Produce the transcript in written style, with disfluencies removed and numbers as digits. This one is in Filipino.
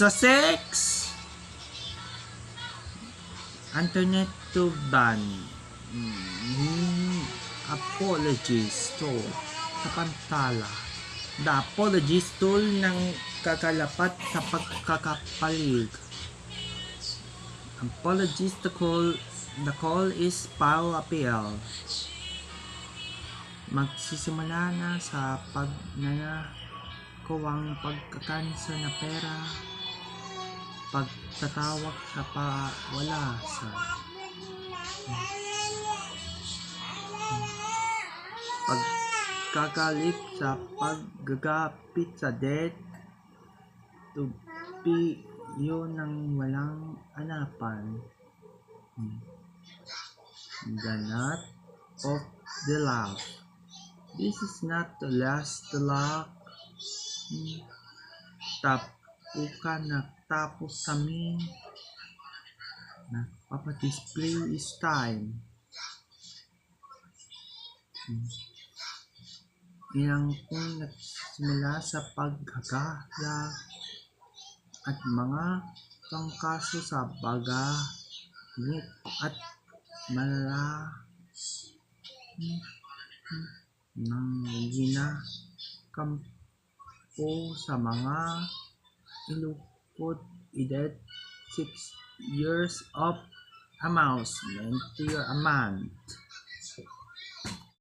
Sa 6, internet to ban. Apologies to sa pantala. The apologies tool ng kakalapat sa pagkakapalig. Apologies to call. The call is file appeal. Magsisimula na sa pagnanakawang pagkakansa na pera, pagtatawag sa pawala sa pagkakalit sa paggagapit sa debt to be yun ng walang anapan. The knot of the love. This is not the last luck. Tapos kami. Nagpapadisplay is time. Ilang kung nagsimula sa paghagala at mga pangkaso sa bagamit at malala ng ginakampo sa mga ilukod edad 6 years of amusement to your amount.